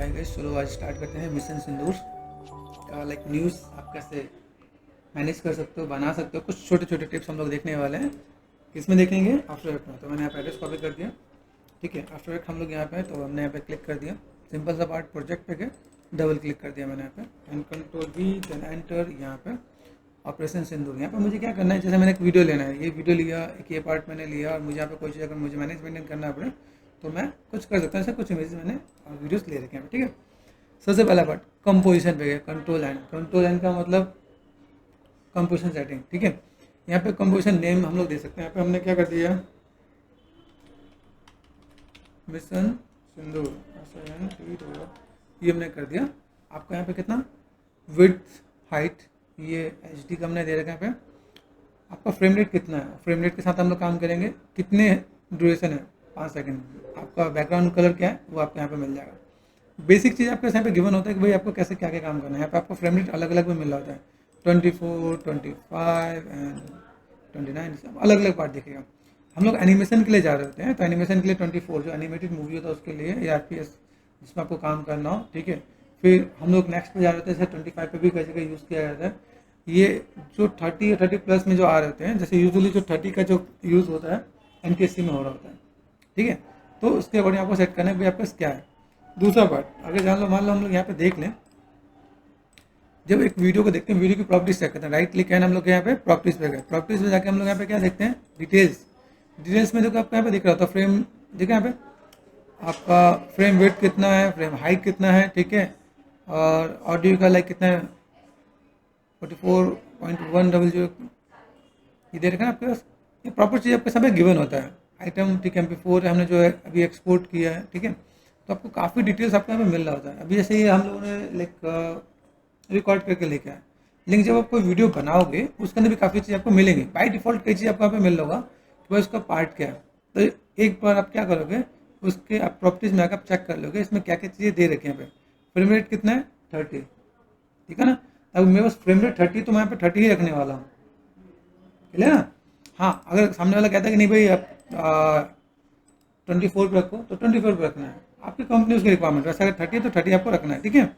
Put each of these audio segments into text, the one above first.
Guys चलो आज start करते हैं मिशन सिंदूर का लाइक न्यूज़ आप कैसे मैनेज कर सकते हो, बना सकते हो। कुछ छोटे छोटे टिप्स हम लोग देखने वाले हैं। किसमें देखेंगे? आफ्टर इफेक्ट में। तो मैंने यहाँ पे एड्रेस कॉपी कर दिया। ठीक है, आफ्टर इफेक्ट हम लोग यहाँ पे हैं, तो हमने यहाँ पे क्लिक कर दिया। सिंपल सा पार्ट प्रोजेक्ट पे गए, डबल क्लिक कर दिया मैंने यहाँ पे and control V then enter. यहाँ पे ऑपरेशन सिंदूर। यहाँ पे मुझे क्या करना है, जैसे मैंने एक वीडियो लेना है, ये वीडियो लिया, एक ये पार्ट मैंने लिया और मुझे यहाँ पे कोई चीज़ अगर मुझे मैनेजमेंट करना पड़े तो मैं कुछ कर सकता हूँ। ऐसे कुछ इमेज मैंने वीडियोस ले रखे हैं। ठीक है, सबसे पहला पार्ट कंपोजिशन पे गया, कंट्रोल एन का मतलब कंपोजिशन सेटिंग। ठीक है, यहाँ पे कंपोजिशन नेम हम लोग दे सकते हैं। यहाँ पे हमने क्या कर दिया, मिशन सिंदूर ये हमने कर दिया। आपको यहाँ पे कितना विड्थ हाइट ये HD का हमने दे रखा है। यहाँ पे आपका फ्रेम रेट कितना है, फ्रेम रेट के साथ हम लोग काम करेंगे। कितने ड्यूरेशन है, 5 सेकंड। आपका बैकग्राउंड कलर क्या है वो आपको यहाँ पे मिल जाएगा। बेसिक चीज़ आपको यहाँ पे गिवन होता है कि भाई आपको कैसे क्या क्या काम करना है। यहाँ पे आपको फ्रेम रेट अलग अलग में मिल रहा होता है, 24, 25 एंड 29, अलग अलग पार्ट दिखेगा। हम लोग एनिमेशन के लिए जा रहे होते हैं, तो एनिमेशन के लिए 24 जो एनिमेटेड मूवी होता है उसके लिए, या FPS जिसमें आपको काम करना हो। ठीक है, फिर हम लोग नेक्स्ट पे जा रहे होते हैं, जैसे 25 पे भी कई जगह यूज़ किया जाता है। ये जो 30 या 30 प्लस में जो आ रहे होते हैं, जैसे यूजुअली जो 30 का जो यूज़ होता है NTSC में हो रहा होता है। ठीक है, तो उसके अकॉर्डिंग आपको सेट करना है कि आपका क्या है। दूसरा पार्ट, अगर जान लो मान लो हम लोग यहाँ पे देख लें, जब एक वीडियो को देखते हैं, वीडियो की प्रॉपर्टीज चेक करते हैं। राइट क्लिक है, हम लोग यहाँ पे प्रॉपर्टीज पे गए। प्रॉपर्टीज में जाके हम लोग यहाँ पे क्या देखते हैं, डिटेल्स में देखो आपको यहाँ पे दिख रहा होता है फ्रेम। देखिए यहाँ पे आपका फ्रेम वेट कितना है, फ्रेम हाइट कितना है। ठीक है, और ऑडियो का लाइक कितना है, 44.100 ये दे रखा है आपके पास। ये प्रॉपर चीज़ आपके सामने गिवन होता है। आइटम ठीक है, MP4 हमने जो है अभी एक्सपोर्ट किया है। ठीक है, तो आपको काफ़ी डिटेल्स आपको यहाँ पे मिल रहा होता है। अभी जैसे ये हम लोगों ने लाइक रिकॉर्ड करके लेके आए, लेकिन जब आप कोई वीडियो बनाओगे उसके अंदर भी काफ़ी चीज़ आपको मिलेंगी। बाय डिफॉल्ट कई चीज़ आपको यहाँ पे मिल रहा होगा कि भाई उसका पार्ट क्या है। तो एक बार आप क्या करोगे, उसके आप प्रॉपर्टीज में आकर आप चेक कर लोगे इसमें क्या क्या चीज़ें दे रखी हैं। यहाँ पे फ्रेम रेट कितना है, 30। ठीक है ना, अब मेरे पास फ्रेम रेट 30, तो मैं यहाँ पे 30 ही रखने वाला हूँ। क्लियर ना? हाँ, अगर सामने वाला कहता है कि नहीं भाई आप 24 पे रखो, तो 24 पे रखना है। आपकी कंपनी उसकी रिक्वायरमेंट है। अगर 30 है तो 30 आपको रखना है। ठीक है,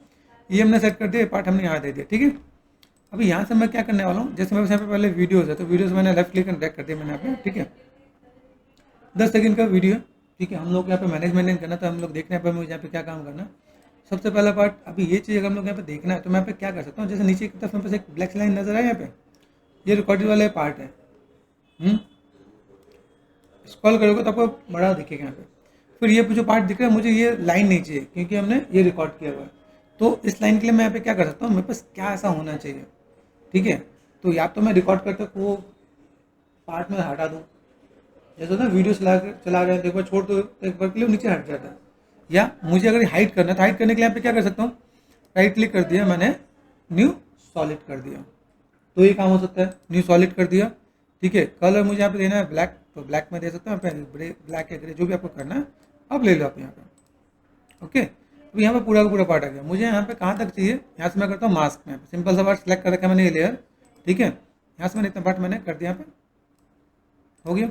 ये हमने सेट कर दिया, पार्ट हमने यहाँ दे दिया। ठीक है, अभी यहाँ से मैं क्या करने वाला हूँ, जैसे मेरे यहाँ पे पहले वीडियोज़ है, तो वीडियोज़ मैंने लेफ्ट क्लिक एंड ड्रैग कर दिया मैंने यहाँ पे। ठीक है, 10 सेकंड का वीडियो। ठीक है, हम लोग यहाँ पे मैनेजमेंट करना, तो हम लोग देखने पर मुझे यहाँ पे क्या काम करना है। सबसे पहला पार्ट, अभी ये चीज़ अगर हम लोग यहाँ पे देखना है तो मैं यहाँ पे क्या कर सकता हूँ, जैसे नीचे की तरफ मेरे पास एक ब्लैक लाइन नजर आए, यहाँ पे ये रिकॉर्डेड वाला पार्ट है। स्क्रॉल करोगे तो आपको बड़ा दिखेगा यहाँ पे। फिर ये जो पार्ट दिख रहा है, मुझे ये लाइन नहीं चाहिए क्योंकि हमने ये रिकॉर्ड किया हुआ है। तो इस लाइन के लिए मैं यहाँ पे क्या कर सकता हूँ, मेरे पास क्या ऐसा होना चाहिए। ठीक है, तो या तो मैं रिकॉर्ड करते वो पार्ट में हटा दूँ, जैसे ना वीडियो चला रहे हैं, एक बार छोड़ दो तो एक बार के लिए नीचे हट जाता है। या मुझे अगर हाइड करना है तो हाइड करने के लिए यहाँ पे क्या कर सकता हूँ, राइट क्लिक कर दिया मैंने, न्यू सॉलिड कर दिया, तो ये काम हो सकता है। न्यू सॉलिड कर दिया। ठीक है, कलर मुझे यहाँ पे देना है ब्लैक, तो ब्लैक में दे सकता हूँ। ब्लैक या ग्रे जो भी आपको करना है अब ले लो आप यहाँ पे। ओके, अब यहाँ पे पूरा का पूरा पार्ट आ गया। मुझे यहाँ पे कहाँ तक चाहिए, यहाँ से मैं करता हूँ मास्क में। सिंपल सा पार्ट सेलेक्ट कर रखा है मैंने, ये लेयर। ठीक है, यहाँ से मैंने इतना पार्ट मैंने कर दिया, यहाँ पे हो गया।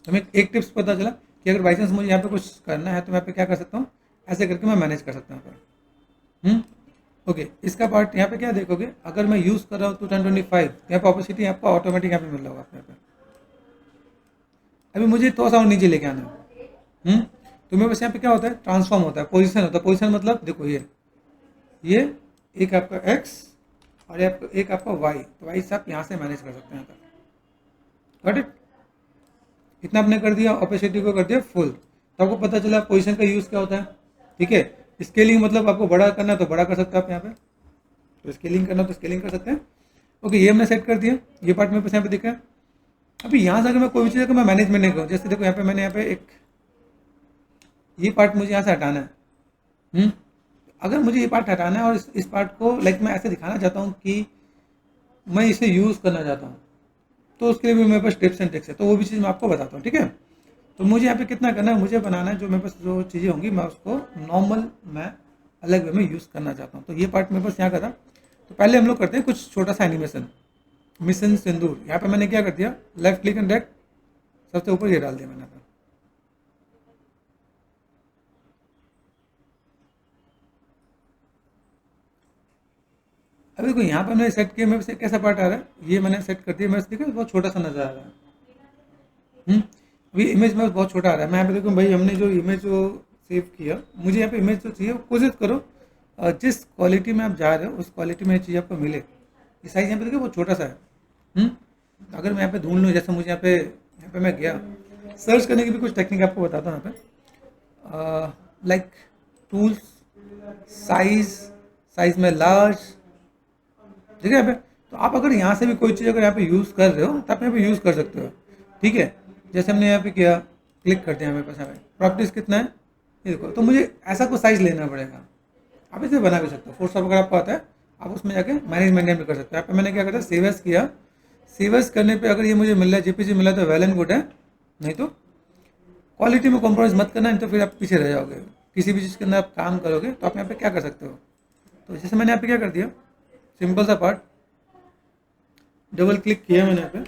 तो मैं एक टिप्स पता चला कि अगर बाई चांस मुझे यहाँ पे कुछ करना है तो मैं यहाँ पे क्या कर सकता हूँ, ऐसे करके मैं मैनेज कर सकता हूँ यहाँ पर। ओके, इसका पार्ट यहाँ पे क्या देखोगे, अगर मैं यूज़ कर रहा हूँ तो 1025 यहाँ पे ऑपोसिटी आपको ऑटोमेटिक यहाँ पे मिल रहा होगा यहाँ पे। अभी मुझे तो साउंड नीचे लेके आना है। तो मेरे पास यहाँ पे क्या होता है, ट्रांसफॉर्म होता है, पोजीशन होता है। पोजीशन मतलब देखो ये एक आपका X और एक आपका Y, तो वाई से आप यहाँ से मैनेज कर सकते हैं यहाँ तक। Got it? इतना आपने कर दिया, ऑपोसिटी को कर दिया फुल, तो आपको पता चला पोजीशन का यूज़ क्या होता है। ठीक है, स्केलिंग मतलब आपको बड़ा करना है तो बड़ा कर सकते हैं आप यहाँ पे, तो स्केलिंग करना तो स्केलिंग कर सकते हैं। ओके, ये हमने सेट कर दिया। ये पार्ट मेरे पास यहाँ पे दिख रहा है। अभी यहाँ से अगर मैं कोई भी चीज़ मैं मैनेजमेंट नहीं करूँ, जैसे देखो यहाँ पे मैंने यहाँ पे एक ये पार्ट मुझे यहाँ से हटाना है। अगर मुझे ये पार्ट हटाना है और इस पार्ट को लाइक मैं ऐसे दिखाना चाहता हूँ कि मैं इसे यूज़ करना चाहता हूँ, तो उसके लिए भी मेरे पास टिप्स एंड ट्रिक्स है, तो वो भी चीज़ मैं आपको बताता हूँ। ठीक है, तो मुझे यहाँ पे कितना करना है, मुझे बनाना है जो मेरे पास जो चीज़ें होंगी मैं उसको नॉर्मल मैं अलग वे में यूज़ करना चाहता हूँ। तो ये पार्ट मेरे पास यहाँ का था। तो पहले हम लोग करते हैं कुछ छोटा सा एनिमेशन, मिशन सिंदूर। यहाँ पे मैंने क्या कर दिया, लेफ्ट क्लिक एंड ड्रैग, सबसे ऊपर ये डाल दिया मैंने। अभी देखो यहाँ पर मैंने सेट किया, मेरे से कैसा पार्ट आ रहा है, ये मैंने सेट कर दिया, मेरे से देखो बहुत छोटा सा नजर आ रहा है। अभी इमेज में बहुत छोटा आ रहा है। मैं यहाँ पे देखूँ भाई, हमने जो इमेज जो सेव किया, मुझे यहाँ पे इमेज जो चाहिए वो कोशिश करो जिस क्वालिटी में आप जा रहे हो उस क्वालिटी में चीज़ आपको मिले। ये साइज यहाँ पे देखिए बहुत छोटा सा है। अगर मैं यहाँ पे ढूंढ लूँ, जैसे मुझे यहाँ पे मैं गया सर्च करने की भी कुछ टेक्निक आपको बताता हूँ यहाँ पे, लाइक टूल्स, साइज में लार्ज, ठीक है यहाँ पे। तो आप अगर यहाँ से भी कोई चीज़ अगर यहाँ पे यूज़ कर रहे हो तो आप यहाँ पे यूज़ कर सकते हो, ठीक है। जैसे हमने यहाँ पे किया, क्लिक करते हैं, हमारे पास यहाँ पे प्रॉपर्टीज कितना है ये देखो। तो मुझे ऐसा कोई साइज लेना पड़ेगा, आप इसे बना भी सकते हो। फोटोशॉप अगर आपको आता है आप उसमें जाके मैनेज मेंटेन भी कर सकते हो। यहाँ पे मैंने क्या करा, सेव एज किया। सेव एज करने पे अगर ये मुझे मिल रहा है, जेपीजी मिला तो वेल एंड गुड है, नहीं तो क्वालिटी में कॉम्प्रोमाइज़ मत करना, नहीं तो फिर आप पीछे रह जाओगे। किसी भी चीज़ के अंदर आप काम करोगे तो आप यहाँ पे क्या कर सकते हो। तो जैसे मैंने यहाँ पे क्या कर दिया, सिंपल सा पार्ट, डबल क्लिक किया मैंने यहाँ पे।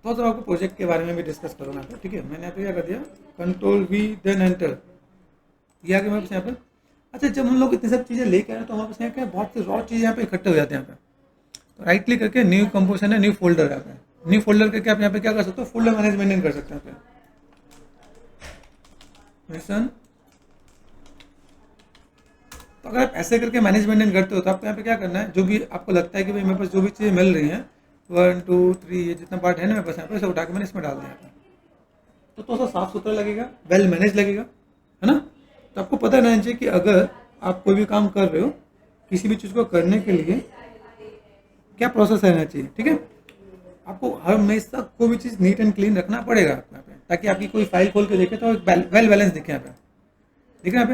तो आपको प्रोजेक्ट के बारे में भी डिस्कस करूँगा यहाँ पे, ठीक है। मैंने यहाँ पे क्या कर दिया, कंट्रोल वी देन एंटर, ये आ गया मेरे पास यहाँ पे। अच्छा, जब हम लोग इतनी सब चीज़ें लेके आए तो हमारे पास यहाँ क्या बहुत से रॉ चीज़ यहाँ पे इकट्ठे हो जाते हैं यहाँ पे। तो राइट क्लिक करके न्यू कंपोजिशन है, न्यू फोल्डर यहाँ पे, न्यू फोल्डर करके आप यहाँ पे क्या कर सकते हो, फोल्डर मैनेजमेंट कर सकते हैं यहाँ पे। मिशन, तो अगर आप ऐसे करके मैनेजमेंट करते हो तो आपको यहाँ पे क्या करना है, जो भी आपको लगता है कि भाई मेरे पास जो भी चीज़ें मिल रही हैं 1 2 3 ये जितना पार्ट है ना मेरे पास यहाँ पे, सब उठा के मैंने इसमें डाल दिया था। तो थोड़ा सा साफ सुथरा लगेगा, वेल मैनेज लगेगा, है ना। तो आपको पता रहना चाहिए कि अगर आप कोई भी काम कर रहे हो, किसी भी चीज़ को करने के लिए क्या प्रोसेस रहना चाहिए, ठीक है। आपको हर हमेशा कोई भी चीज़ नीट एंड क्लीन रखना पड़ेगा आपको यहाँ पे, ताकि आपकी कोई फाइल खोल के देखे तो वेल बैलेंस दिखे यहाँ पे, ठीक है। यहाँ पे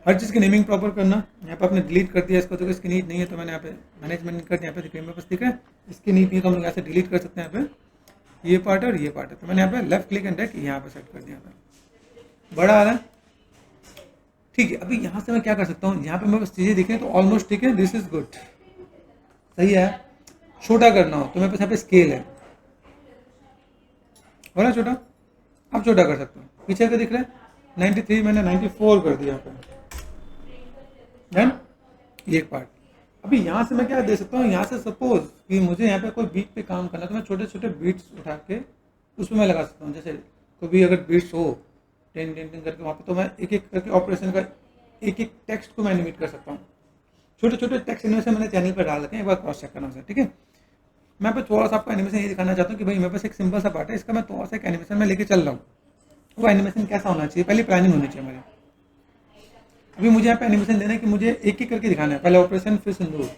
हर चीज़ की नेमिंग प्रॉपर करना। यहाँ पे आपने डिलीट कर दिया इसको, तो इसकी नीड नहीं है तो मैंने यहाँ पे मैनेजमेंट कर दिया, यहाँ पे दिख रही है मेरे पास, ठीक है। इसकी नीड नहीं है तो हम लोग यहाँ से डिलीट कर सकते हैं यहाँ पे, ये पार्ट और ये पार्ट है। तो मैंने यहाँ पे लेफ्ट क्लिक एंड ड्रैग यहाँ पे सेट कर दिया, यहाँ पे बड़ा आ रहा है, ठीक है। अभी यहाँ से मैं क्या कर सकता हूँ, यहाँ पे मेरे पास चीज़ें दिखें तो ऑलमोस्ट ठीक है, दिस इज गुड, सही है। छोटा करना हो तो मेरे पास यहाँ पे स्केल है, हो रहा छोटा, आप छोटा कर सकते हो। पीछे का दिख रहा है 93, मैंने 94 कर दिया यहाँ पे, डन, ये एक पार्ट। अभी यहाँ से मैं क्या दे सकता हूँ, यहाँ से सपोज कि मुझे यहाँ पे कोई बीट पे काम करना है तो मैं छोटे छोटे बीट्स उठा के उसमें मैं लगा सकता हूँ। जैसे कोई भी अगर बीट्स हो 10 10 10 करके वहाँ पे, तो मैं एक एक करके ऑपरेशन का एक एक टेक्स्ट को मैं एनिमेट कर सकता हूँ। छोटे छोटे टेक्स्ट एनिमेशन मैंने चैनल पर डाल रखे हैं, एक बार क्रॉस चेक करना है, ठीक है। मैं यहाँ पे थोड़ा सा आपको एनिमेशन ये दिखाना चाहता हूँ कि भाई मेरे पास एक सिंपल सा पार्ट है, इसका मैं थोड़ा सा एक एनिमेशन में लेके चल रहा हूँ। वो एनिमेशन कैसा होना चाहिए, पहले प्लानिंग होनी चाहिए हमारी। अभी मुझे यहाँ पे एनिमेशन देना है कि मुझे एक एक करके दिखाना है, पहले ऑपरेशन फिर सिंदूर।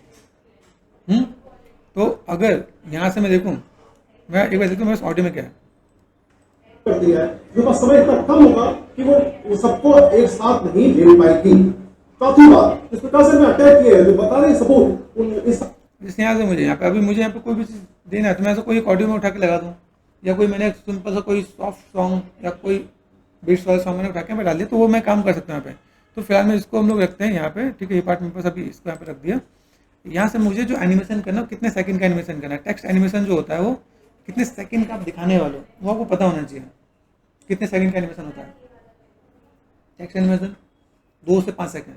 तो अगर यहाँ से मैं देखूँ, मैं एक बार देखूँ मेरे ऑडियो में क्या है, कर दिया है, जो बस समय इतना कम होगा कि वो सबको एक साथ नहीं ले पाएगी। चौथी बात, इस प्रकार से मैं अटैक किया है, जो बता रहे सबूत इस यहाँ से मुझे यहाँ पे, अभी मुझे यहाँ पे कोई भी चीज़ देना है तो मैं ऐसा कोई एक ऑडियो में उठा के लगा दूँ, या कोई मैंने सिंपल सा कोई सॉफ्ट सॉन्ग या कोई बीट्स वाला सॉन्ग मैंने उठा के मैं डाल दिया, तो वो मैं काम कर सकता हूँ यहाँ पे। तो फिलहाल में इसको हम लोग रखते हैं यहाँ पे, ठीक है। ये पार्ट मेरे पास अभी इसको यहाँ पे रख दिया। यहाँ से मुझे जो एनिमेशन करना है, कितने सेकंड का एनिमेशन करना है, टेक्स्ट एनिमेशन जो होता है वो कितने सेकंड का आप दिखाने वाले हो वो आपको पता होना चाहिए, कितने सेकंड का एनिमेशन होता है। टेक्स्ट एनिमेशन 2 से 5 सेकंड,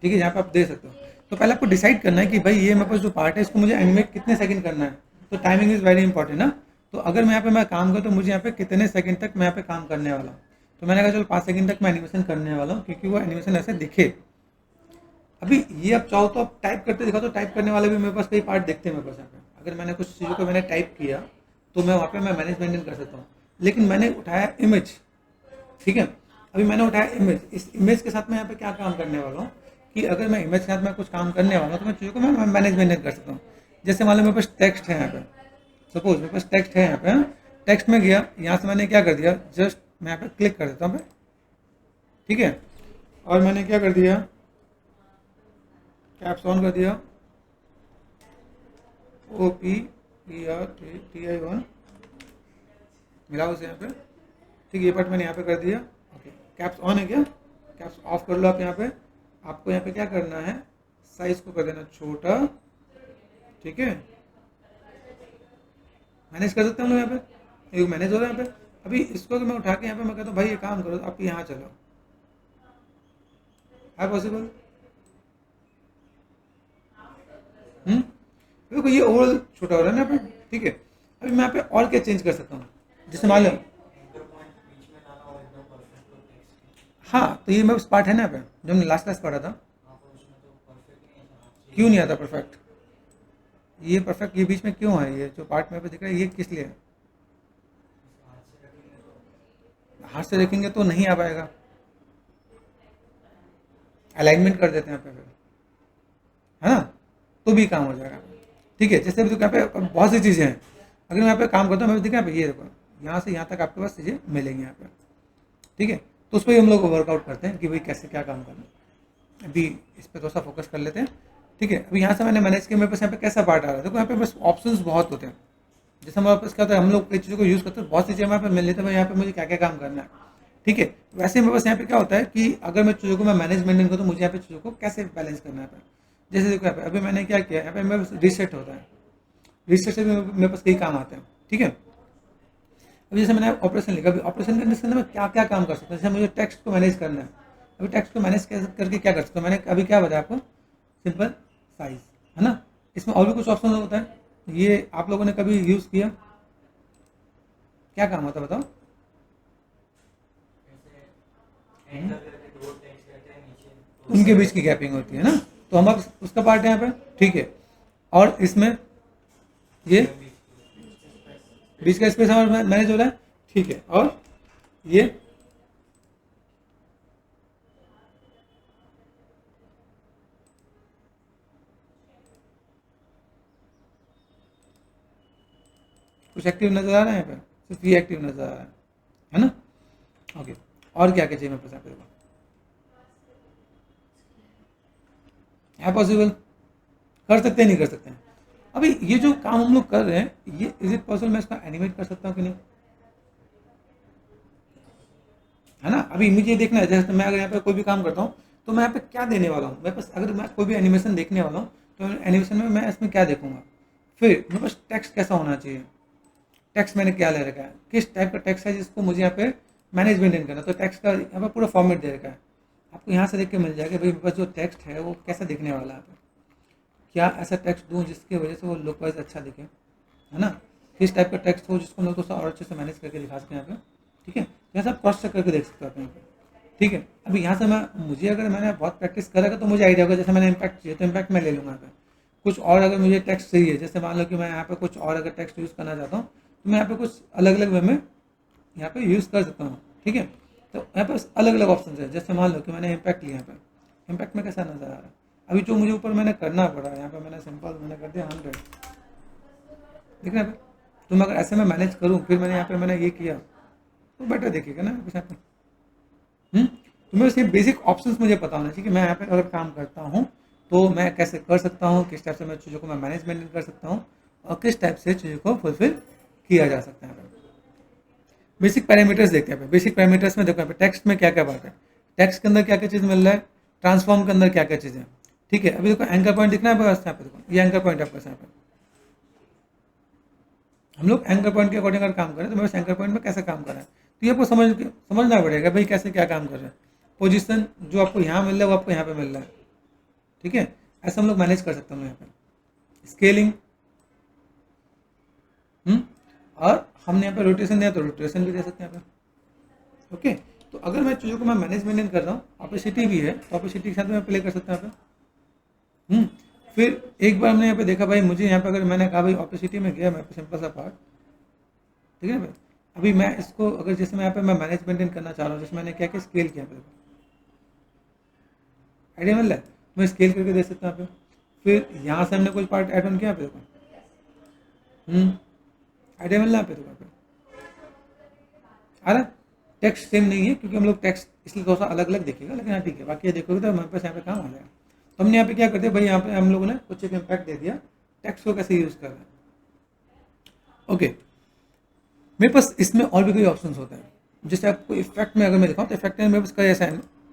ठीक है, यहाँ पे आप दे सकते हो। तो पहले आपको डिसाइड करना है कि भाई ये मेरे पास जो पार्ट है इसको मुझे एनिमेट कितने सेकंड करना है। तो टाइमिंग इज़ वेरी इंपॉर्टेंट ना। तो अगर मैं यहाँ पे मैं काम करूँ तो मुझे यहाँ पे कितने सेकंड तक मैं यहाँ पे काम करने वाला हूँ। तो मैंने कहा चलो 5 सेकंड तक मैं एनिमेशन करने वाला हूँ, क्योंकि वो एनिमेशन ऐसे दिखे। अभी ये आप चाहो तो आप टाइप करते दिखा, तो टाइप करने वाले भी मेरे पास कई पार्ट देखते हैं मेरे पास यहाँ पे। अगर मैंने कुछ चीज़ों को मैंने टाइप किया तो मैं वहाँ पे मैं मैनेज मेंटेन कर सकता हूँ। लेकिन मैंने उठाया इमेज, ठीक है। अभी मैंने उठाया इमेज, इस इमेज के साथ मैं यहाँ पे क्या काम करने वाला हूँ कि अगर मैं इमेज के साथ में कुछ काम करने वाला हूँ तो मैं चीज़ों को मैं मैनेज मेंटेन कर सकता हूँ। जैसे मान लो मेरे पास टेक्स्ट है यहाँ पे, सपोज मेरे पास टेक्स्ट है यहाँ पे, टेक्स्ट में गया, यहाँ से मैंने क्या कर दिया, जस्ट मैं यहाँ पे क्लिक कर देता हूँ, ठीक है। और मैंने क्या कर दिया, कैप्स ऑन कर दिया, OPERTI1 मिला उसे यहाँ पे, ठीक है। ये पार्ट मैंने यहाँ पे कर दिया, ओके। कैप्स ऑन है क्या, कैप्स ऑफ कर लो आप। यहाँ पे आपको यहाँ पे क्या करना है, साइज को कर देना छोटा, ठीक है। मैनेज कर सकते हैं हम लोग यहाँ पे, ये मैनेज हो रहा है यहाँ पे। अभी इसको मैं उठा के यहाँ पे मैं कहता हूँ भाई ये काम करो, आप यहाँ चलो, है पॉसिबल। देखो ये ओवरऑल छोटा हो रहा है ना यहाँ पे, ठीक है। अभी मैं यहाँ पे और क्या चेंज कर सकता हूँ, जैसे मान लो हाँ, तो ये मैं उस पार्ट है ना यहाँ पे जो हमने लास्ट क्लास पढ़ा था, क्यों नहीं आता परफेक्ट? ये परफेक्ट ये बीच में क्यों है? ये जो पार्ट मेरे पे दिख रहा है ये किस लिए है? हाथ से देखेंगे तो नहीं आ पाएगा, अलाइनमेंट कर देते हैं यहाँ पे फिर, है ना, तो भी काम हो जाएगा। ठीक है, जैसे अभी तो यहाँ पे बहुत सी चीज़ें हैं, अगर मैं यहाँ पे काम करता हूँ, मैं दिखा यहाँ पे ये देखो, यहाँ से यहाँ तक आपके पास चीज़ें मिलेंगी यहाँ पे, ठीक है। तो उस पर ही हम लोग वर्कआउट करते हैं कि भाई कैसे क्या काम करना है। अभी इस पर थोड़ा सा फोकस कर लेते हैं, ठीक है। अभी यहाँ से मैंने मैनेज किया, मेरे पास यहाँ पे कैसा पार्ट आ रहा है, देखो यहाँ पे बस ऑप्शंस बहुत होते हैं। जैसे हमारे पास क्या होता है, हम लोग कई चीज़ों को यूज़ करते हैं, बहुत सी चीज़ें हमारे पे मिल लेते हैं, यहाँ पे मुझे क्या क्या काम करना है, ठीक है। वैसे मेरे पास यहाँ पे क्या होता है कि अगर मैं चीज़ों को मैं मैनेज मेंटेन करूँ तो मुझे यहाँ पे चीज़ों को कैसे बैलेंस करना है। जैसे देखो यहाँ पे अभी मैंने क्या किया, यहाँ पे मेरे पास रीसेट होता है, रीसेट से भी मेरे पास कई काम आते हैं, ठीक है। अभी जैसे मैंने ऑपरेशन लिखा, अभी ऑपरेशन करने से मैं क्या क्या काम कर सकता हूँ, जैसे मुझे टेक्स्ट को मैनेज करना है, अभी टेक्स्ट को मैनेज करके क्या कर सकता हूँ, मैंने अभी क्या बताया आपको, सिंपल साइज, है ना। इसमें और भी कुछ ऑप्शन होता है, ये आप लोगों ने कभी यूज़ किया, क्या काम होता है बताओ? उनके बीच की गैपिंग होती है ना, तो हमारा उसका पार्ट है यहाँ पे, ठीक है। और इसमें ये बीच का स्पेस हमारा मैनेज हो रहा है, ठीक है। और ये कुछ एक्टिव नजर आ रहा है यहाँ पे, सिर्फ ये एक्टिव नजर आ रहा है ना। ओके, और क्या क्या चाहिए मेरे पास यहाँ पे, देखो है पॉसिबल, कर सकते हैं नहीं कर सकते हैं। अभी ये जो काम हम लोग कर रहे हैं, ये इज इट पॉसिबल मैं इसका एनिमेट कर सकता हूँ कि नहीं, है ना। अभी मुझे ये देखना है, जैसे मैं अगर यहाँ पे कोई भी काम करता हूँ तो मैं यहाँ पे क्या देने वाला हूँ, मेरे पास अगर मैं कोई भी एनिमेशन देखने वाला हूँ तो एनिमेशन में मैं इसमें क्या देखूंगा, फिर मेरे पास टेक्स्ट कैसा होना चाहिए, टेक्स्ट मैंने क्या ले रखा है, किस टाइप का टेक्स्ट है जिसको मुझे यहाँ पे मैनेज मेंटेन करना, तो टेक्स्ट का यहाँ पे पूरा फॉर्मेट दे रखा है, आपको यहाँ से देख के मिल जाएगा भाई मेरे पास जो टेक्स्ट है वो कैसा दिखने वाला है, क्या ऐसा टेक्स्ट दूँ जिसकी वजह से वो लुक वाइज अच्छा दिखे, है ना। किस टाइप का टेक्स्ट हो जिसको लोग और अच्छे से मैनेज करके दिखा सकें यहाँ पे, ठीक है। यहाँ से आप क्रॉस चेक करके देख सकते हो आप यहाँ पे, ठीक है। अभी यहाँ से मैं मुझे अगर मैंने बहुत प्रैक्टिस करेगा तो मुझे आइडिया होगा, जैसे मैंने इम्पैक्ट चाहिए तो इम्पैक्ट मैं ले लूँगा यहाँ पे। कुछ और अगर मुझे टेक्स्ट चाहिए, जैसे मान लो कि मैं यहाँ पे कुछ और अगर टेक्स्ट यूज़ करना चाहता हूँ तो मैं यहाँ पे कुछ अलग अलग वे में यहाँ पे यूज़ कर सकता हूँ, ठीक है। तो यहाँ पे अलग अलग ऑप्शन है, जैसे मान लो कि मैंने इम्पैक्ट लिया, यहाँ पे इम्पैक्ट में कैसा नजर आ रहा है, अभी जो मुझे ऊपर मैंने करना पड़ा है यहाँ पे मैंने सिंपल मैंने कर दिया 100, ठीक है। तो मैं अगर ऐसे में मैनेज करूँ, फिर मैंने यहाँ पे मैंने ये किया तो बेटर देखिएगा ना कुछ यहाँ पे। तो मेरे से बेसिक ऑप्शंस मुझे पता होना चाहिए कि मैं यहाँ पे अगर काम करता हूँ तो मैं कैसे कर सकता हूँ, किस टाइप से मैं चीज़ों को मैं मैनेजमेंट कर सकता हूँ और किस टाइप से चीज़ों को फुलफिल किया जा सकता है। बेसिक पैरामीटर्स देखते हैं, बेसिक पैरामीटर्स में देखो यहाँ पे टेक्स्ट में क्या क्या बात है, टेक्स्ट के अंदर क्या क्या चीज़ मिल रहा है, ट्रांसफॉर्म के अंदर क्या क्या चीज़ें, ठीक है। अभी देखो एंकर पॉइंट दिखना है आपको यहाँ पे, देखो ये एंकर पॉइंट आपका यहाँ पे, हम लोग एंकर पॉइंट के अकॉर्डिंग अगर काम करें तो मेरे पास एंकर पॉइंट में कैसे काम कर रहा है, तो ये आपको समझना पड़ेगा भाई कैसे क्या काम कर रहा है। पोजीशन जो आपको यहाँ मिल रहा है वो आपको यहाँ पे मिल रहा है, ठीक है। ऐसा हम लोग मैनेज कर सकते हैं यहाँ पे। स्केलिंग, और हमने यहाँ पे रोटेशन दिया तो रोटेशन भी दे सकते हैं यहाँ पे, ओके। तो अगर मैं चीज़ों को मैं मैनेजमेंट कर रहा हूँ, ऑपेसिटी भी है तो ऑपेसिटी के साथ मैं प्ले कर सकता हूँ यहाँ पे। फिर एक बार हमने यहाँ पे देखा भाई मुझे यहाँ पे अगर मैंने कहा भाई ऑपेसिटी में गया मैं सिंपल सा पार्ट, ठीक है भाई। अभी मैं इसको अगर जैसे मैं यहाँ पे मैं मैनेज मेंटेन करना चाह रहा हूँ, जैसे मैंने क्या क्या स्केल किया पे, आइडिया मिल रहा है, मैं स्केल करके दे सकता हूँ यहाँ पे। फिर यहाँ से हमने कोई पार्ट ऐड ऑन किया पे, देखो आइडिया मिल रहा है यहाँ पे आ रहा है। टेक्स्ट सेम नहीं है क्योंकि हम लोग टेक्स्ट इसलिए थोड़ा सा अलग अलग देखेगा, लेकिन हाँ ठीक है, बाकी ये देखोगे तो हमारे पास यहाँ पे काम आ जाएगा। तो हमने यहाँ पे क्या कर दिया भाई, यहाँ पे हम लोगों ने कुछ एक इम्पैक्ट दे दिया, टेक्स्ट को कैसे यूज़ कर रहे हैं, ओके। मेरे पास इसमें और भी कई ऑप्शंस होते हैं, जैसे आपको इफेक्ट में अगर मैं दिखाऊँ तो इफेक्ट में मेरे पास कई ऐसा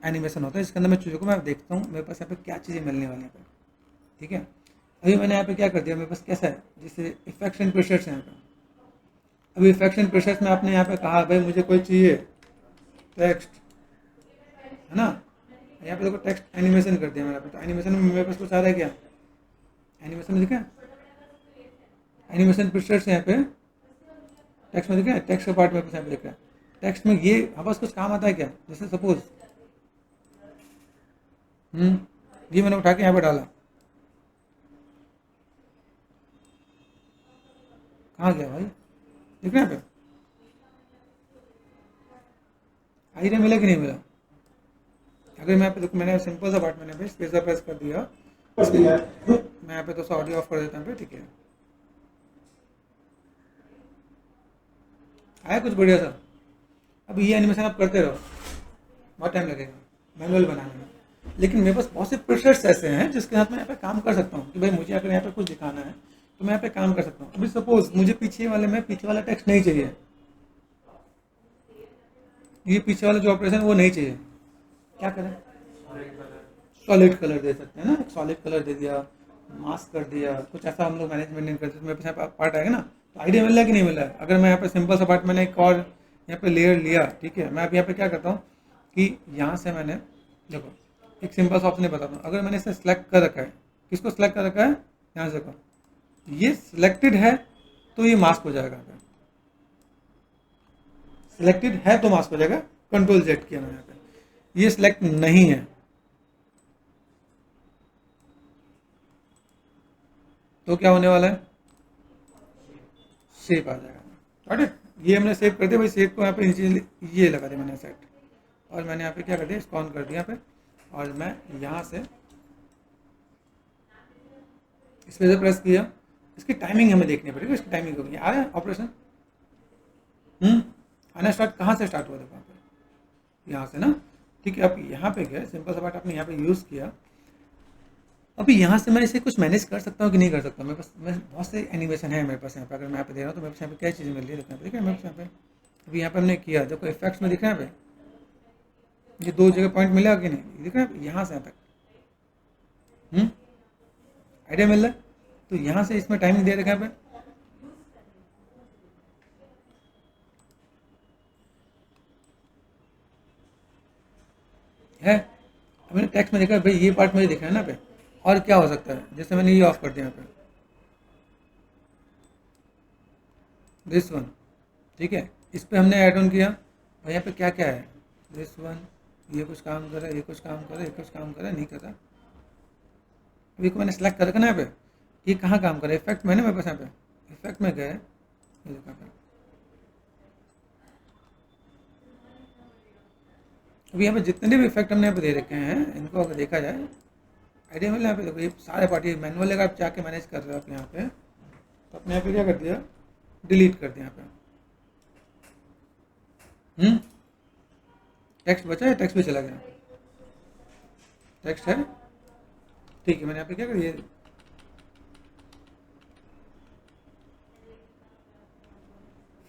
एनिमेशन होता है जिसके अंदर मैं चीज़ों को मैं देखता हूँ मेरे पास यहाँ पे क्या चीज़ें मिलने वाली हैं, ठीक है। अभी मैंने यहाँ पे क्या कर दिया, मेरे पास कैसा है जैसे इफेक्ट्स एंड प्रेशर्स यहाँ पे। अभी इफेक्ट्स एंड प्रेशर्स में आपने यहाँ पे कहा भाई मुझे कोई चाहिए टेक्स्ट, है ना, यहाँ पे देखो टेक्स्ट एनिमेशन कर दिया मैंने, तो एनिमेशन में मेरे पास कुछ आ रहा है क्या, एनिमेशन में दिखा है, एनिमेशन प्रीसेट्स यहाँ पे टेक्स्ट में दिखा है, टेक्स्ट का पार्ट मेरे पास यहाँ पे दिख रहा है। टेक्स्ट में ये हमारे पास कुछ काम आता है क्या, जैसे सपोज ये मैंने उठा के यहाँ पे डाला, कहाँ गया भाई, दिख रहा है यहाँ पे आइडिया मिला कि नहीं मिला। अगर मैं यहाँ पे देखो, मैंने सिंपल सा पार्ट मैंने पे स्पेस प्रेस कर दिया, कर दिया है। मैं यहाँ पे तो ऑडियो ऑफ कर देता हूँ, ठीक है, आया कुछ बढ़िया सा। अब ये एनिमेशन आप करते रहो, बहुत टाइम लगेगा मैनुअल बनाने में, लेकिन मेरे पास बहुत से प्रोसेस ऐसे हैं जिसके साथ मैं यहाँ पे काम कर सकता हूँ कि भाई मुझे अगर यहाँ पे कुछ दिखाना है तो मैं यहाँ पे काम कर सकता हूँ। अभी सपोज मुझे पीछे वाला टेक्स्ट नहीं चाहिए, ये पीछे वाला जो ऑपरेशन वो नहीं चाहिए, क्या करें, सॉलिड कलर दे सकते हैं ना, एक सॉलिड कलर दे दिया, मास्क कर दिया, कुछ ऐसा हम लोग मैनेजमेंट नहीं करते, मेरे पास यहाँ पार्ट आएगा ना, तो आइडिया मिल रहा है कि नहीं मिल रहा है। अगर मैं यहाँ पे सिंपल सा पार्ट मैंने एक और यहाँ पे लेयर लिया, ठीक है, मैं अब यहाँ पे क्या करता हूँ कि यहाँ से मैंने देखो एक सिंपल सा ऑप्शन बताता हूँ, अगर मैंने इसे सिलेक्ट कर रखा है, किसको सिलेक्ट कर रखा है, यहाँ से देखो ये सिलेक्टेड है तो ये मास्क हो जाएगा, सिलेक्टेड है तो मास्क हो जाएगा, कंट्रोल जेड किया मैंने यहाँ पे, ये सिलेक्ट नहीं है तो क्या होने वाला है, शेप आ जाएगा। ठीक है, ये हमने सेव कर दिया भाई, शेप को यहाँ पे नीचे ये लगा दिया मैंने सेट, और मैंने यहाँ पे क्या कर दिया, इसको ऑन कर दिया यहाँ पे, और मैं यहाँ से इस वजह से प्रेस किया, इसकी टाइमिंग हमें देखनी पड़ेगी, इसकी टाइमिंग होगी, आ रहा है ऑपरेशन आना स्टार्ट, कहाँ से स्टार्ट हुआ देखो यहाँ पे, यहाँ से ना, ठीक है। अब यहाँ पे गए, सिंपल सा बात आपने यहाँ पे यूज़ किया, अभी यहाँ से मैं इसे कुछ मैनेज कर सकता हूँ कि नहीं कर सकता, मेरे पास मैं बहुत से एनिमेशन है मेरे पास यहाँ पे, अगर मैं यहाँ पे दे रहा हूँ तो मेरे पास यहाँ पे क्या चीज़ें मिल रही है देखना है, ठीक है, मेरे पास यहाँ पे अभी यहाँ पे हमने किया, देखो इफेक्ट्स में दिख रहा है यहाँ पे, ये दो जगह पॉइंट मिला कि नहीं, दिख रहा है यहाँ से यहाँ तक, आइडिया मिल रहा है। तो यहाँ से इसमें टाइमिंग दे रखा है यहाँ पे, है, अब मैंने टेक्स्ट में देखा भाई ये पार्ट मुझे दिखा है ना पे, और क्या हो सकता है, जैसे मैंने ये ऑफ कर दिया यहाँ पे, दिस वन, ठीक है, इस पे हमने ऐड ऑन किया, और यहाँ पे क्या क्या है, दिस वन, ये कुछ काम कर रहा है, ये कुछ काम कर रहा है, ये कुछ काम कर रहा है, नहीं कर रहा, अभी को मैंने सेलेक्ट कर रखा ना यहाँ पे, ये कहाँ काम कर रहा है, इफेक्ट मैंने मेरे पास यहाँ पे, इफेक्ट में गए, ये देखा पे, अभी यहाँ पे जितने भी इफेक्ट हमने यहाँ पे दे रखे हैं, इनको अगर देखा जाए, आइडिया मिला यहाँ पे देखो, ये सारे पार्टी मैनुअल अगर आप जाके मैनेज कर रहे हो आप यहाँ पे, तो अपने यहाँ पे क्या कर दिया, डिलीट कर दिया यहाँ पे, टेक्स्ट बचा है, टेक्स्ट भी चला गया, टेक्स्ट है, ठीक है, मैंने यहाँ पे क्या कर दिया,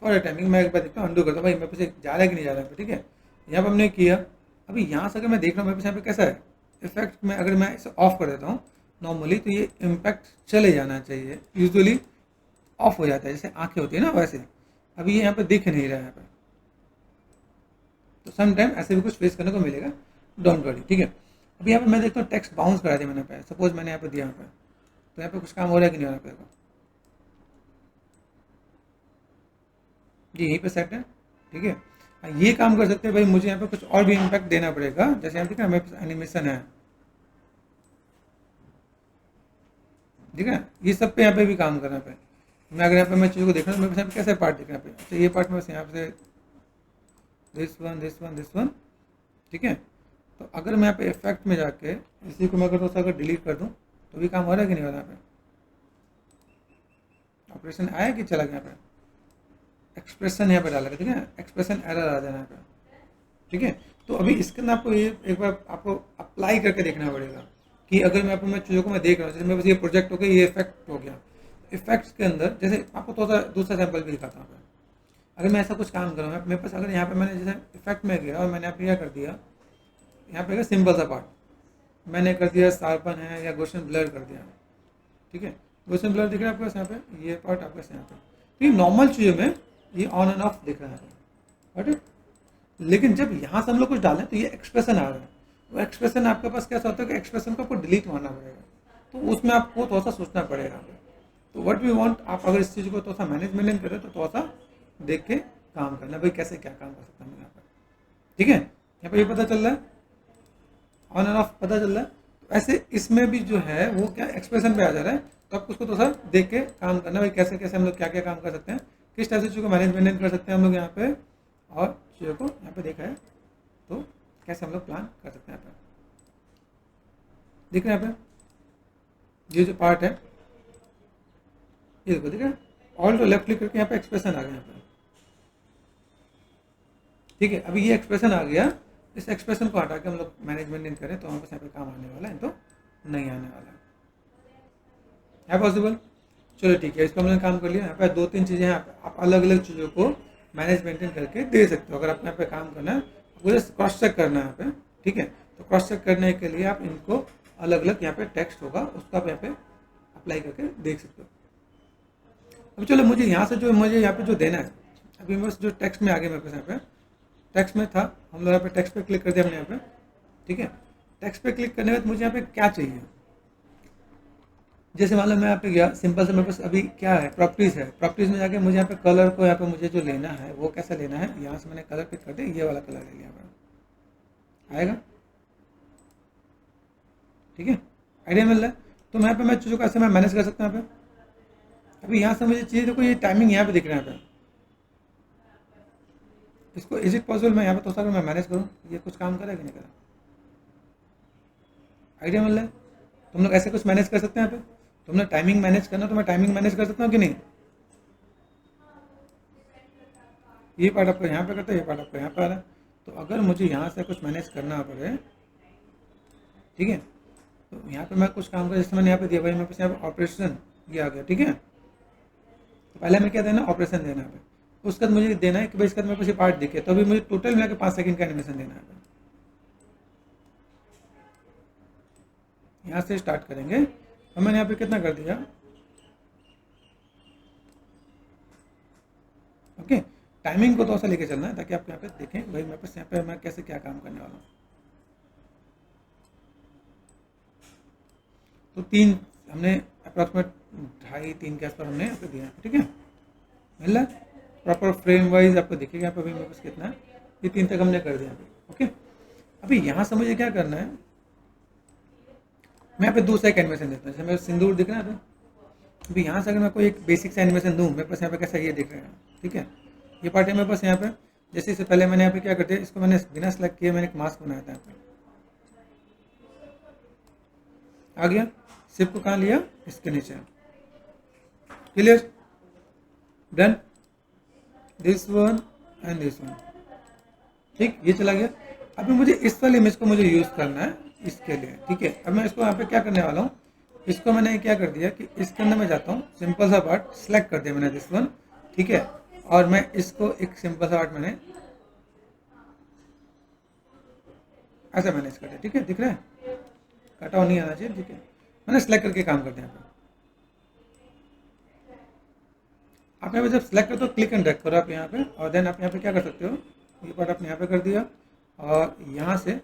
फॉर टाइमिंग मैं एक बार देखता हूँ, अंडू करता हूँ भाई, मेरे पास जा रहा है कि नहीं जा रहा है, ठीक है, यहाँ पे हमने किया। अभी यहाँ से अगर मैं देख रहा हूँ मेरे पास यहाँ पे कैसा है इफेक्ट में, अगर मैं इसे ऑफ कर देता हूँ नॉर्मली तो ये इम्पैक्ट चले जाना चाहिए, यूजुअली ऑफ हो जाता है, जैसे आंखें होती है ना वैसे, अभी ये यहाँ पे दिख नहीं रहा है यहाँ पे, तो सम टाइम ऐसे भी कुछ फेस करने को मिलेगा, डोंट वरी, ठीक है। अभी यहाँ पे मैं देखता हूँ टेक्स्ट बाउंस करा दिया मैंने पे, सपोज मैंने यहाँ पे दिया यहाँ पे, तो यहाँ पे कुछ काम हो रहा है कि नहीं हो रहा है, देखो जी यहीं पे सेट है, ठीक है, ये काम कर सकते हैं भाई, मुझे यहाँ पे कुछ और भी इम्पैक्ट देना पड़ेगा, जैसे यहाँ देखा मेरे पास एनिमेशन है, ठीक है, ये सब पे यहाँ पे भी काम करना पे, मैं अगर यहाँ पे मैं चीज़ों को देख रहा हूँ मेरे पास यहाँ पे कैसे पार्ट दिख रहा है, अच्छा ये पार्ट में बस यहाँ पे this one this one this one, ठीक है। तो अगर मैं यहाँ पे इफेक्ट में जाके इसी को मैं अगर थोड़ा सा अगर डिलीट कर दूँ तो भी काम हो रहा है कि नहीं हो रहा है, यहाँ पे ऑपरेशन आया कि चला गया, यहाँ पे एक्सप्रेशन यहाँ पे डाला, ठीक है, एक्सप्रेशन एरर आ जाना है, ठीक है। तो अभी इसके अंदर आपको ये एक बार आपको अप्लाई करके देखना पड़ेगा कि अगर मैं अपने चीज़ों को मैं देख रहा हूँ, जैसे मेरे पास ये प्रोजेक्ट हो गया, ये इफेक्ट हो गया, इफेक्ट्स के अंदर जैसे आपको थोड़ा सा दूसरा सैंपल भी दिखाता हूँ, अगर मैं ऐसा कुछ काम कर रहा हूँ मेरे पास, अगर यहाँ पे मैंने जैसे इफेक्ट में गया और मैंने यहाँ पे क्या कर दिया, यहाँ पे सिंपल सा पार्ट मैंने कर दिया, शार्पन है या गोशन ब्लर कर दिया, ठीक है, गोशन ब्लर दिख रहा है आपके पास यहाँ पे, ये पार्ट आपके पास यहाँ पे, तो ये नॉर्मल चीज़ों में ये ऑन एंड ऑफ दिख रहा है, ठीक। लेकिन जब यहाँ से हम लोग कुछ डालें तो ये एक्सप्रेशन आ रहा है, वो एक्सप्रेशन आपके पास कैसा होता है कि एक्सप्रेशन को आपको डिलीट मारना पड़ेगा, तो उसमें आपको थोड़ा सा सोचना पड़ेगा। तो व्हाट वी वांट, आप अगर इस चीज़ को थोड़ा सा मैनेजमेंट करें तो थोड़ा सा देख के काम करना, भाई कैसे क्या काम कर सकते हैं यहाँ पर। ठीक है, यहाँ पर ये पता चल रहा है, ऑन एंड ऑफ पता चल रहा है। तो ऐसे इसमें भी जो है वो क्या एक्सप्रेशन पे आ जा रहा है, तो आपको उसको थोड़ा सा देख के काम करना, भाई कैसे कैसे हम लोग क्या क्या काम कर सकते हैं, किस टाइप से चीज़ों को मैनेजमेंट कर सकते हैं हम लोग यहाँ पे, और चीज़ों को यहाँ पे देखा है तो कैसे हम लोग प्लान कर सकते हैं। यहाँ पे दिख रहा है, यहाँ पे ये जो पार्ट है ये देखो, दिख रहा है, ऑल टू लेफ्ट क्लिक करके यहाँ पे एक्सप्रेशन आ गया यहाँ पे। ठीक है, अभी ये एक्सप्रेशन आ गया, इस एक्सप्रेशन को हटा के हम लोग मैनेजमेंट करें तो हमारे पास यहाँ पे काम आने वाला है, तो नहीं आने वाला है पॉसिबल। चलो ठीक है, इस पर हमने काम कर लिया। यहाँ पे 2-3 चीज़ें हैं, आप अलग अलग चीज़ों को मैनेज मेंटेन करके दे सकते हो। अगर आपको यहाँ पे काम करना है, मुझे क्रॉस चेक करना है यहाँ पे, ठीक है, तो क्रॉस चेक करने के लिए आप इनको अलग अलग यहाँ पे टेक्स्ट होगा उसको आप यहाँ पे अप्लाई करके देख सकते हो। अब चलो मुझे यहाँ से जो मुझे यहाँ पे जो देना है, अभी बस जो टेक्स्ट में आगे मेरे पास यहाँ पे टेक्स्ट में था, हम लोग यहाँ पे टेक्स्ट पे क्लिक कर दिया हमने यहाँ पे। ठीक है, टेक्स्ट पे क्लिक करने के बाद मुझे यहाँ पे क्या चाहिए, जैसे मान लो मैं यहाँ पे गया, सिंपल से मेरे पास अभी क्या है, प्रॉपर्टीज़ है, प्रॉपर्टीज़ में जाके मुझे यहाँ पे कलर को यहाँ पे मुझे जो लेना है वो कैसा लेना है, यहाँ से मैंने कलर पिक कर दिया, ये वाला कलर ले लिया मैंने, आएगा। ठीक है, आइडिया मिल रहा है। तो मैं यहाँ पे मैं चीज़ों को ऐसे मैं मैनेज कर सकता हूँ यहाँ पे। अभी यहाँ से मुझे चाहिए, देखो ये टाइमिंग यहाँ पे दिख रहा है यहाँ पे, इसको इज इट पॉसिबल मैं यहाँ पे तो अगर मैं मैनेज करूँ, ये कुछ काम करेगा कि नहीं करा, आइडिया मिल रहा है। तुम लोग ऐसे कुछ मैनेज कर सकते हैं यहाँ पे, तुमने टाइमिंग मैनेज करना तो मैं टाइमिंग मैनेज कर सकता हूँ कि नहीं। ये पार्ट आपको यहाँ पे करता है, ये पार्ट आपको यहाँ पे आ रहा है। तो अगर मुझे यहाँ से कुछ मैनेज करना पड़े, ठीक है, तो यहाँ पे मैं कुछ काम कर, जैसे मैंने यहाँ पे दिया, भाई मेरे पास यहाँ पे ऑपरेशन ये आ गया। ठीक है, तो पहले हमें क्या देना, ऑपरेशन देना है, उसके बाद मुझे देना है कि भाई इसके बाद मेरे पास ये पार्ट दिखे, तो अभी मुझे टोटल मिला के 5 सेकंड का एनिमेशन देना है। यहाँ से स्टार्ट करेंगे, और मैंने यहाँ पे कितना कर दिया, ओके। टाइमिंग को तो ऐसा लेके चलना है ताकि आप यहाँ पे देखें भाई मेरे पास यहाँ पे मैं कैसे क्या काम करने वाला हूँ। तो 3 हमने अप्रॉक्सीमेट 2.5-3 के आसपास हमने यहाँ पे दिया है। ठीक है, मिल रहा है, प्रॉपर फ्रेम वाइज आपको दिखेगा यहाँ पे अभी मेरे पास कितना है, ये 3 तक हमने कर दिया अभी। ओके, अभी यहाँ से मुझे क्या करना है, मैं यहाँ पे दूसरा एक एनिमेशन देता हूँ, जैसे मेरा सिंदूर दिख रहा है अभी यहाँ से अगर मैं कोई एक बेसिक सा एनिमेशन दूँ, मेरे पास यहाँ पे कैसा ये दिख रहा है। ठीक है, ये पार्ट है मेरे पास यहाँ पे, जैसे इससे पहले मैंने यहाँ पे क्या करते हैं, इसको मैंने बिना सेलेक्ट किए मैंने एक मास्क बनाया था, यहाँ पे आ गया, सिर्फ को कहाँ लिया, इसके नीचे, clear, done, this one and this one. ठीक, ये चला गया। अभी मुझे इस वाले इमेज को मुझे यूज करना है इसके लिए। ठीक है, अब मैं इसको यहाँ पे क्या करने वाला हूँ, इसको मैंने क्या कर दिया कि इसके अंदर मैं जाता हूँ, सिंपल सा पार्ट सेलेक्ट कर दिया मैंने दिस वन। ठीक है, और मैं इसको एक सिंपल सा पार्ट मैंने ऐसा मैनेज कर दिया। ठीक है, दिख रहा है, कटा हुआ नहीं आना चाहिए। ठीक है, मैंने सेलेक्ट करके काम कर दिया। आप यहाँ पे जब सेलेक्ट करो तो क्लिक एंड ड्रैग करो आप यहाँ पे, और देन आप यहाँ पे क्या कर सकते हो, ये पार्ट आपने यहाँ पे कर दिया, और यहाँ से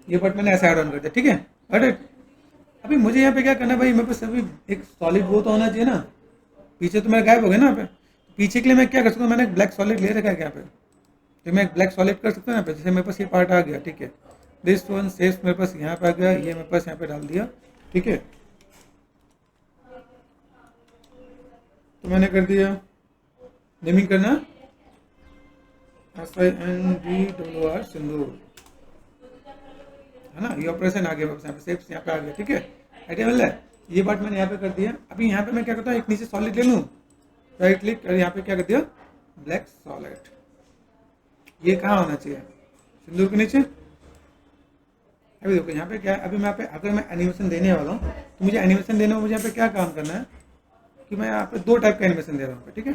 ये पार्ट मैंने ऐसा ऐड ऑन कर दिया। ठीक है, राइट। अभी मुझे यहाँ पे क्या करना है भाई, मेरे पास अभी एक सॉलिड वो तो होना चाहिए ना, पीछे तो मेरा गायब हो गया ना यहाँ पे। पीछे के लिए मैं क्या कर सकता हूँ, मैंने ब्लैक सॉलिड ले रखा है यहाँ पे, तो मैं एक ब्लैक सॉलिड कर सकता हूँ यहाँ पे। जैसे मेरे पास ये पार्ट आ गया, ठीक है, दिस वन सेव्स मेरे पास यहाँ पे आ गया, ये मेरे पास यहाँ पे डाल दिया। ठीक है, तो मैंने कर दिया, नेमिंग करना SINDOR सिंदूर, है ना, ये ऑपरेशन आ गया मेरे पास यहाँ पे, सेव्स यहाँ पे आ गया। ठीक है, आइडिया मिल रहा है, ये पार्ट मैंने यहाँ पे कर दिया। अभी यहाँ पे मैं क्या करता हूँ, एक नीचे सॉलिड ले लूँ, राइट क्लिक, और यहाँ पे क्या कर दिया, ब्लैक सॉलिड। ये कहाँ होना चाहिए, सिंदूर के नीचे। अभी देखो यहाँ पे क्या है, अभी मैं यहाँ पे अगर मैं एनिमेशन देने वाला हूँ तो मुझे एनिमेशन देने में मुझे यहाँ पे क्या काम करना है कि मैं यहाँ पे 2 टाइप का एनिमेशन दे रहा हूँ। ठीक है,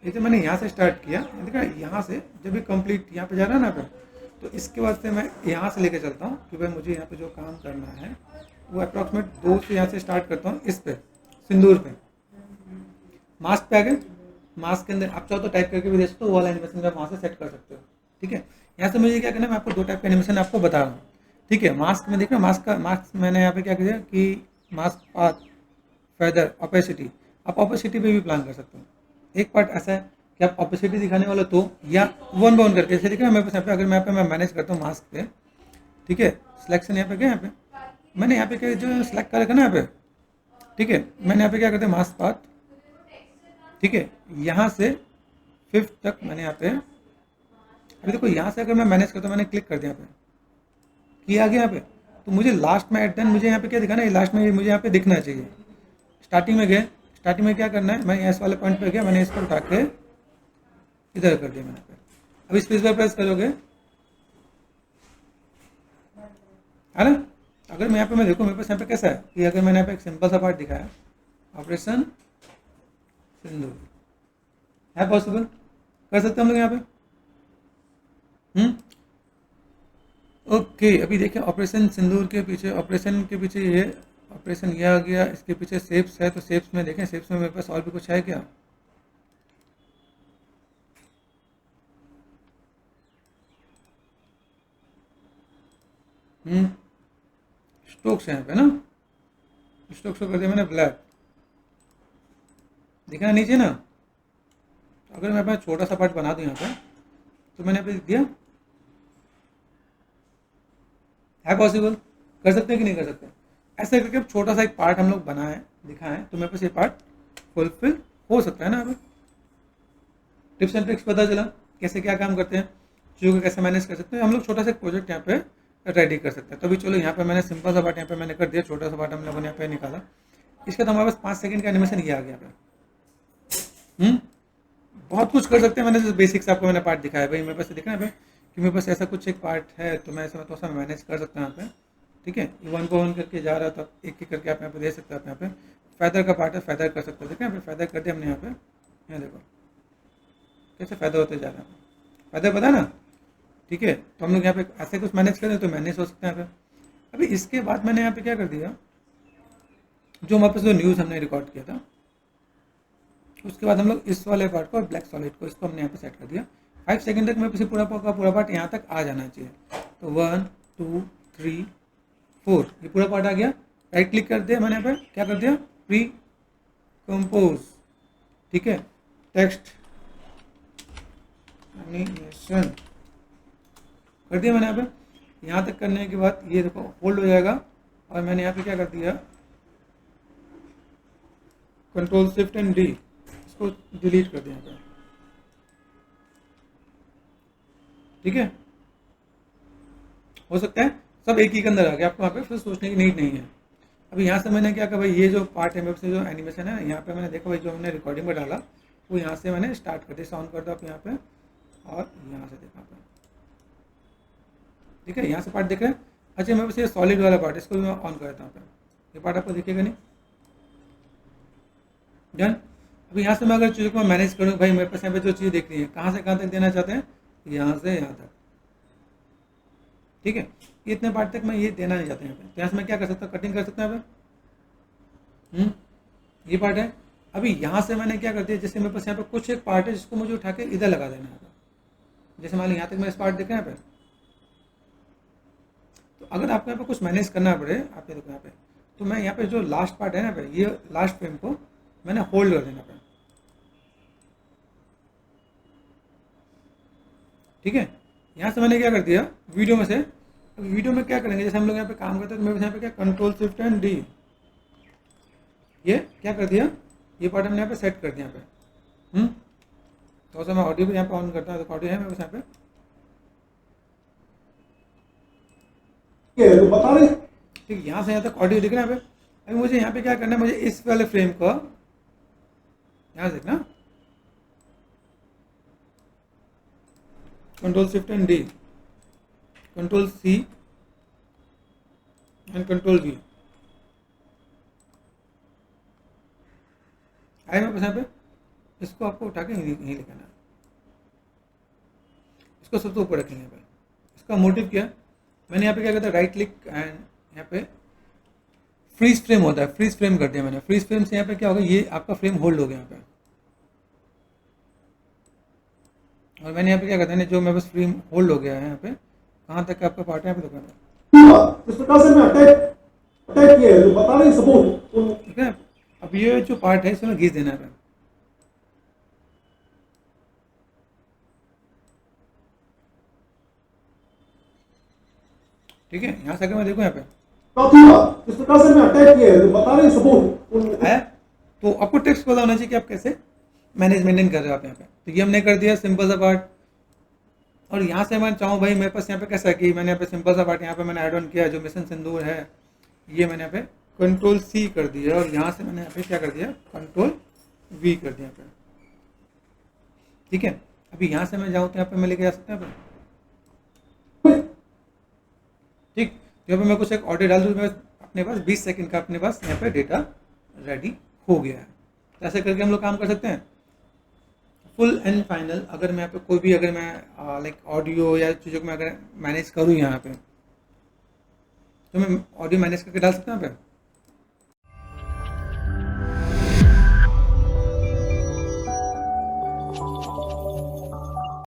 जैसे मैंने यहाँ से स्टार्ट किया, देखा यहाँ से जब भी कंप्लीट यहाँ पे जा रहा है ना पे, तो इसके बाद से मैं यहाँ से लेके चलता हूँ कि भाई मुझे यहाँ पे जो काम करना है वो अप्रॉक्सीमेट 2 से यहाँ से स्टार्ट करता हूँ, इस पे सिंदूर पे, मास्क पे आ गए, मास्क के अंदर आप चाहो तो टाइप करके भी दे सकते हो, वो वाला एनिमेशन आप वहाँ से सेट कर सकते हो। ठीक है, यहाँ से मुझे क्या करना है, मैं आपको 2 टाइप का एनिमेशन आपको बता रहा हूँ। ठीक है, मास्क में देख रहे हो, मास्क मैंने यहाँ पे क्या किया कि मास्क पाथ, फेदर, ओपेसिटी, आप ओपेसिटी पे भी प्लान कर सकते हो। एक पार्ट ऐसा है कि आप ओपेसिटी दिखाने वाला तो, या वन बाय वन करके, जैसे दिख रहा है मेरे पास यहाँ पे, अगर मैं यहाँ पे मैं मैनेज करता हूँ मास्क पे, ठीक है, सिलेक्शन यहाँ पे क्या, यहाँ पे मैंने यहाँ पे क्या जो सिलेक्ट कर रखा ना यहाँ पे, ठीक है, मैंने यहाँ पे क्या करते हैं मास्क पाथ, ठीक है, यहाँ से 5th तक मैंने यहाँ पे, अभी देखो यहाँ से अगर मैं मैनेज करता हूँ, मैंने क्लिक कर दिया यहाँ पे, किया गया यहाँ पे, तो मुझे लास्ट में एट देन मुझे यहाँ पे क्या दिखाना है, लास्ट में मुझे यहाँ पे दिखना चाहिए। स्टार्टिंग में गए, स्टार्टिंग में क्या करना है, मैं इस वाले पॉइंट पे गया, मैंने इसको उठा के इधर कर दिया मैंने पे। अब स्पेस बार प्रेस करोगे, है ना, अगर मैं यहाँ पे मैं देखूँ मेरे पास यहाँ पे कैसा है कि अगर मैंने यहाँ पे एक सिंपल सा पार्ट दिखाया, ऑपरेशन सिंदूर, है पॉसिबल, कर सकते हैं हम लोग यहाँ पे। ओके, अभी देखिए ऑपरेशन सिंदूर के पीछे, ऑपरेशन के पीछे ये ऑपरेशन ये आ गया, इसके पीछे शेप्स है, तो शेप्स में देखें, शेप्स में मेरे पास और भी कुछ है क्या, स्ट्रोक्स है यहाँ पे ना, स्ट्रोक्स को कर दिया मैंने ब्लैक, दिखा नीचे ना, तो अगर मैं पास छोटा सा पार्ट बना दूँ यहाँ पे, तो मैंने यहाँ पे दिया, है पॉसिबल, कर सकते हैं कि नहीं कर सकते, ऐसे करके अब छोटा सा एक पार्ट हम लोग बनाए दिखाएं, तो मेरे पास ये पार्ट फुलफिल हो सकता है ना। अब टिप्स एंड ट्रिक्स पता चला कैसे क्या काम करते हैं, चीज़ों को कैसे मैनेज कर सकते हैं, हम लोग छोटा सा प्रोजेक्ट यहाँ पे रेडी कर सकते हैं। तो अभी चलो यहाँ पे मैंने सिंपल सा पार्ट यहाँ पे मैंने कर दिया, छोटा सा पार्ट हम लोगों ने यहाँ पे निकाला, इसका तो हमारे पास 5 सेकंड का एनिमेशन ये आ गया पे। बहुत कुछ कर सकते हैं, मैंने जो बेसिक्स आपको मैंने पार्ट दिखाया भाई, मेरे पास दिखा है कि मेरे पास ऐसा कुछ एक पार्ट है, तो मैं ऐसा थोड़ा सा मैनेज कर सकता हूँ यहाँ पे, ठीक है, वन को वन करके जा रहा था, एक एक करके आप यहाँ पे दे सकते हो। आप यहाँ पे फैदर का पार्ट है, फैदर कर सकते हो, देखिए यहाँ पे फैदर कर दिया हमने यहाँ पे, यहाँ देखो कैसे फैदर होते जा रहा है, फैदर पता ना, ठीक है, तो हम लोग यहाँ पे ऐसे कुछ मैनेज करें तो मैनेज हो सकते हैं यहाँ पे। अभी इसके बाद मैंने यहाँ पे क्या कर दिया, जो हमारे पास जो न्यूज़ हमने रिकॉर्ड किया था, उसके बाद हम लोग इस वाले पार्ट को, ब्लैक सॉलिड को, इसको हमने यहाँ पे सेट कर दिया। 5 सेकंड तक मेरे पास पूरा पार्ट यहाँ तक आ जाना चाहिए, तो 1 2 3 4 ये पूरा पार्ट आ गया। राइट क्लिक कर दिया मैंने यहाँ पे, क्या कर दिया, प्री कंपोज, ठीक है, टेक्स्ट एनिमेशन कर दिया मैंने यहाँ पे। यहाँ तक करने के बाद ये देखो होल्ड हो जाएगा, और मैंने यहाँ पे क्या कर दिया, कंट्रोल शिफ्ट एंड डी, इसको डिलीट कर दिया यहाँ पे, ठीक है, हो सकता है सब एक ही के अंदर आ गया, आपको वहाँ पे फिर सोचने की नीड नहीं है। अभी यहाँ से मैंने क्या कहा भाई, ये जो पार्ट है मेरे से जो एनिमेशन है, यहाँ पे मैंने देखा भाई जो हमने रिकॉर्डिंग में डाला वो यहाँ से मैंने स्टार्ट कर दिया, साउंड कर दो आप यहाँ पे, और यहाँ से देखा पे, ठीक है, यहाँ से पार्ट देख रहे हैं। अच्छा मेरे पास ये सॉलिड वाला पार्ट, इसको भी मैं ऑन कर देता हूँ, ये पार्ट आपको दिखेगा नहीं, डन। अभी यहाँ से मैं अगर चीज़ों को मैनेज करूँ, भाई मेरे पास यहाँ पे जो चीज़ देख रही है, कहाँ से कहाँ तक देना चाहते हैं, यहाँ से यहाँ तक, ठीक है, ये इतने पार्ट तक मैं ये देना नहीं चाहता यहाँ पे, तो यहाँ से मैं क्या कर सकता हूँ, कटिंग कर सकता हूँ यहाँ पे, ये पार्ट है। अभी यहाँ से मैंने क्या कर दिया, जैसे मेरे पास यहाँ पे कुछ एक पार्ट है जिसको मुझे उठा के इधर लगा देना है, जैसे मान लो यहाँ तक मैं इस पार्ट देखा यहाँ पे, तो अगर आपको यहाँ पे कुछ मैनेज करना पड़े, आप ये देखो यहाँ पे, तो मैं यहाँ पे जो लास्ट पार्ट है ना पे, ये लास्ट फ्रेम को मैंने होल्ड कर देना पे, ठीक है। यहाँ से मैंने क्या कर दिया वीडियो में से, वीडियो में क्या करेंगे, जैसे हम लोग यहाँ पे काम करते हैं, तो मेरे यहाँ पे क्या कंट्रोल शिफ्ट एंड डी, ये क्या कर दिया, ये पार्ट हमने यहाँ पे सेट कर दिया यहाँ पे। तो मैं ऑडियो भी यहाँ पे ऑन करता हूँ, तो ऑडियो है मेरे पास यहाँ पे, तो बता रहे, ठीक, यहाँ से यहाँ तक ऑडियो दिख रहा है यहाँ पे। अभी मुझे यहाँ पे क्या करना है, मुझे इस वाले फ्रेम को यहाँ से देखना, control shift and d, control c and control v, आए मेरे पास यहाँ पे, इसको आपको उठा के यहीं लिखाना है, इसको सबसे ऊपर रखेंगे यहाँ पे। इसका मोटिव क्या है, मैंने यहाँ पे क्या करता है, राइट क्लिक एंड यहाँ पे फ्रीज फ्रेम होता है, फ्रीज फ्रेम कर दिया मैंने। फ्रीज फ्रेम से यहाँ पे क्या होगा, ये आपका फ्रेम होल्ड हो गया यहाँ पे, और मैंने यहाँ पे क्या करता है, जो मेरे पास फ्रेम होल्ड हो गया है यहाँ पे, कहाँ तक आपका पार्ट है यहाँ पे, जिस प्रकार से मैं अटैक किया है, जो बता रहे सबूत उन ठीक है। अब ये जो पार्ट है इसमें घिस देना है। ठीक है, यहाँ से अगर मैं देखो यहाँ पे चौथी बात, जिस प्रकार से मैं अटैक किया है, जो बता रहे सबूत उन है, तो आपको टेक्स्ट पता होना चाहिए कि आप कैसे मैनेज मेंटेन कर रहे हो आप यहाँ पे। तो ये हमने कर दिया सिंपल सा पार्ट। और यहाँ से मैं चाहूँ भाई मेरे पास यहाँ पे कैसा है कि मैंने यहाँ पे सिंपल सा पार्ट यहाँ पे मैंने ऐड ऑन किया, जो मिशन सिंदूर है ये मैंने यहाँ पे कंट्रोल C कर दिया, और यहाँ से मैंने यहाँ पे क्या कर दिया, कंट्रोल V कर दिया यहाँ पे। ठीक है, अभी यहाँ से मैं जाऊँ तो यहाँ पे मैं लेके जा सकता हूँ यहाँ पे। ठीक, तो यहाँ पे मैं कुछ एक ऑर्डर डाल दूँ, मैं अपने पास 20 सेकंड का अपने पास यहाँ पे डेटा रेडी हो गया है। तो ऐसे करके हम लोग काम कर सकते हैं। फुल एंड फाइनल अगर मैं यहाँ पे कोई भी अगर मैं लाइक ऑडियो या चीज़ों को मैं अगर मैनेज करूँ यहाँ पे, तो मैं ऑडियो मैनेज करके डाल सकता हूँ यहाँ पे।